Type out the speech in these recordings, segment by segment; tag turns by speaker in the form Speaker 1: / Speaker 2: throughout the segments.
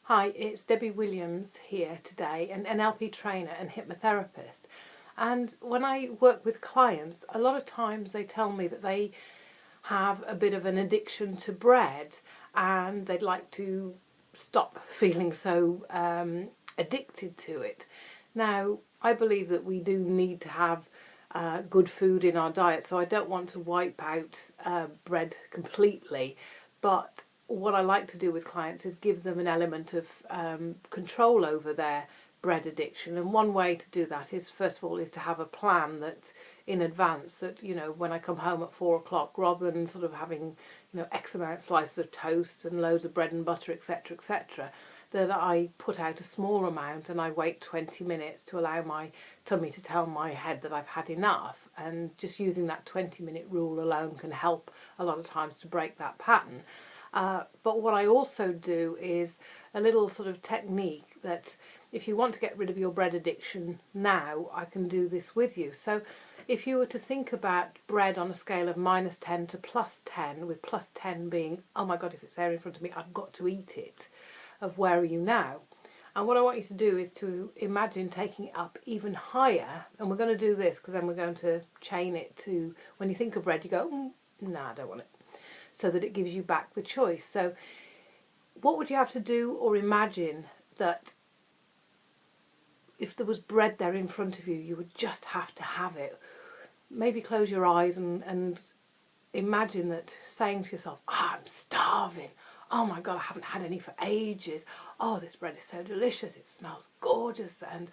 Speaker 1: Hi, it's Debbie Williams here today, an NLP trainer and hypnotherapist. And when I work with clients, a lot of times they tell me that they have a bit of an addiction to bread and they'd like to stop feeling so addicted to it. Now, I believe that we do need to have good food in our diet, so I don't want to wipe out bread completely, but what I like to do with clients is give them an element of control over their bread addiction. And one way to do that is, first of all, is to have a plan that in advance, that, you know, when I come home at 4 o'clock, rather than sort of having, you know, X amount of slices of toast and loads of bread and butter, etc., etc., that I put out a small amount and I wait 20 minutes to allow my tummy to tell my head that I've had enough. And just using that 20-minute rule alone can help a lot of times to break that pattern. But what I also do is a little sort of technique that if you want to get rid of your bread addiction now, I can do this with you. So if you were to think about bread on a scale of -10 to +10, with +10 being, oh my God, if it's there in front of me, I've got to eat it, of where are you now? And what I want you to do is to imagine taking it up even higher. And we're going to do this because then we're going to chain it to, when you think of bread, you go, nah, I don't want it. So that it gives you back the choice. So what would you have to do or imagine that if there was bread there in front of you, you would just have to have it? Maybe close your eyes and imagine that, saying to yourself, I'm starving. Oh my God, I haven't had any for ages. Oh, this bread is so delicious. It smells gorgeous and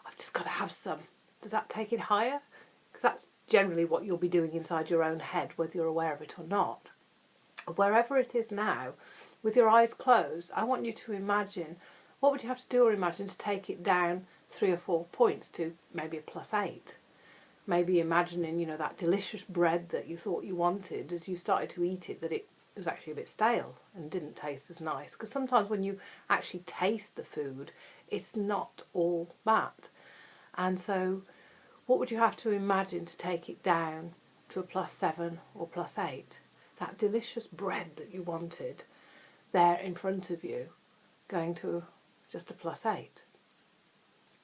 Speaker 1: I've just got to have some. Does that take it higher? Because that's generally what you'll be doing inside your own head, whether you're aware of it or not. Wherever it is now, with your eyes closed, I want you to imagine, what would you have to do or imagine to take it down 3 or 4 points to maybe a +8? Maybe imagining, you know, that delicious bread that you thought you wanted, as you started to eat it, that it was actually a bit stale and didn't taste as nice. Because sometimes when you actually taste the food, it's not all that. And so what would you have to imagine to take it down to a +7 or +8? That delicious bread that you wanted there in front of you, going to just a +8.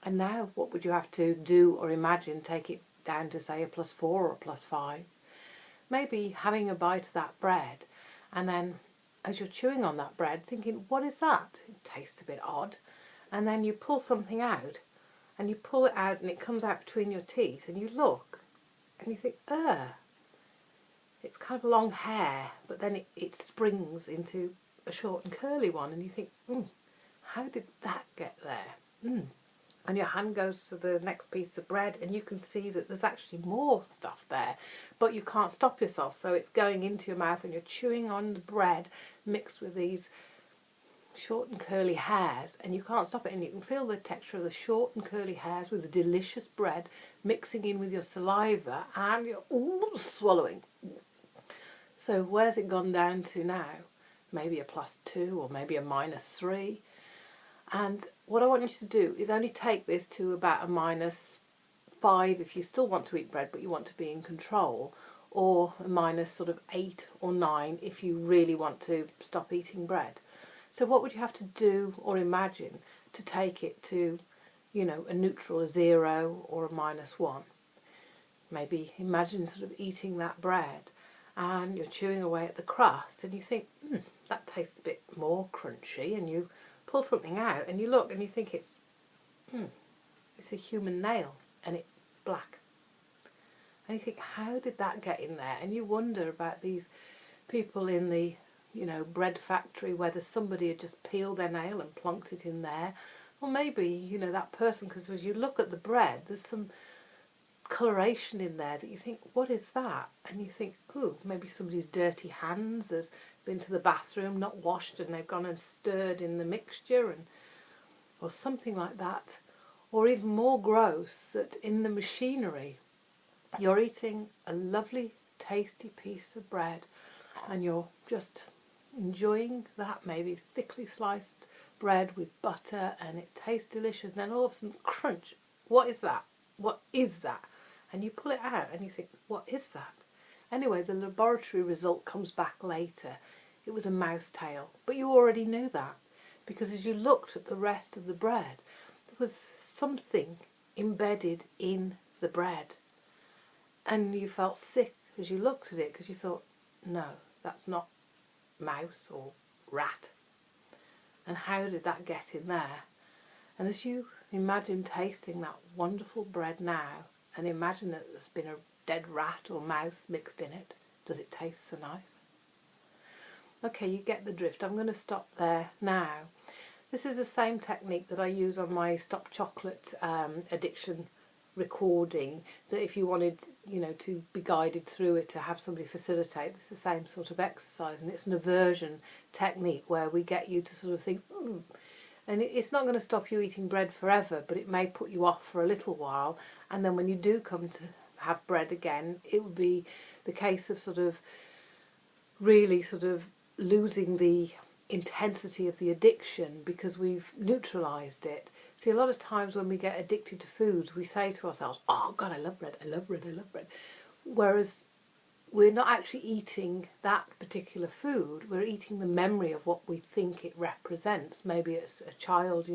Speaker 1: And now what would you have to do or imagine take it down to, say, a +4 or a +5? Maybe having a bite of that bread, and then as you're chewing on that bread thinking, what is that? It tastes a bit odd. And then you pull something out, and you pull it out and it comes out between your teeth, and you look and you think, it's kind of long hair, but then it springs into a short and curly one, and you think, how did that get there? And your hand goes to the next piece of bread and you can see that there's actually more stuff there, but you can't stop yourself, so it's going into your mouth and you're chewing on the bread mixed with these short and curly hairs, and you can't stop it, and you can feel the texture of the short and curly hairs with the delicious bread mixing in with your saliva, and you're swallowing. So where's it gone down to now? Maybe a +2 or maybe a -3. And what I want you to do is only take this to about a -5 if you still want to eat bread but you want to be in control, or a -8 or 9 if you really want to stop eating bread. So what would you have to do or imagine to take it to, you know, a neutral, a 0 or a -1? Maybe imagine sort of eating that bread and you're chewing away at the crust and you think, that tastes a bit more crunchy, and you pull something out and you look and you think it's a human nail and it's black. And you think, how did that get in there? And you wonder about these people in the, you know, bread factory, whether somebody had just peeled their nail and plonked it in there, or maybe, you know, that person, because as you look at the bread there's some coloration in there that you think, what is that? And you think, maybe somebody's dirty hands has been to the bathroom, not washed, and they've gone and stirred in the mixture, or something like that. Or even more gross, that in the machinery you're eating a lovely tasty piece of bread and you're just enjoying that, maybe thickly sliced bread with butter, and it tastes delicious, and then all of a sudden, crunch, what is that? What is that? And you pull it out and you think, what is that? Anyway, the laboratory result comes back later. It was a mouse tail, but you already knew that. because as you looked at the rest of the bread, there was something embedded in the bread. And you felt sick as you looked at it because you thought, no, that's not mouse or rat. And how did that get in there? And as you imagine tasting that wonderful bread now, and imagine that there's been a dead rat or mouse mixed in it, does it taste so nice? Okay, you get the drift. I'm going to stop there now. This is the same technique that I use on my Stop Chocolate addiction recording, that if you wanted, to be guided through it, to have somebody facilitate, it's the same sort of exercise, and it's an aversion technique where we get you to sort of think, and it's not going to stop you eating bread forever, but it may put you off for a little while, and then when you do come to have bread again, it would be the case of sort of really sort of losing the intensity of the addiction because we've neutralised it. See, a lot of times when we get addicted to foods, we say to ourselves, oh God, I love bread, I love bread, I love bread. Whereas we're not actually eating that particular food, we're eating the memory of what we think it represents. Maybe it's a child,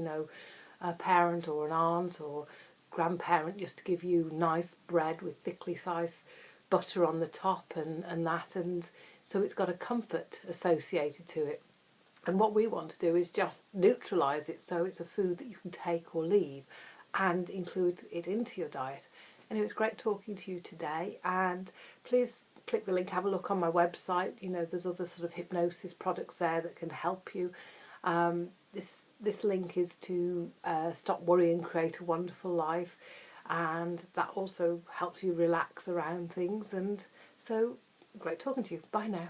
Speaker 1: a parent or an aunt or grandparent used to give you nice bread with thickly sliced butter on the top and that, and so it's got a comfort associated to it. And what we want to do is just neutralise it so it's a food that you can take or leave and include it into your diet. Anyway, it's great talking to you today, and please click the link, have a look on my website. There's other sort of hypnosis products there that can help you. This link is to stop worrying, create a wonderful life, and that also helps you relax around things. And so, great talking to you. Bye now.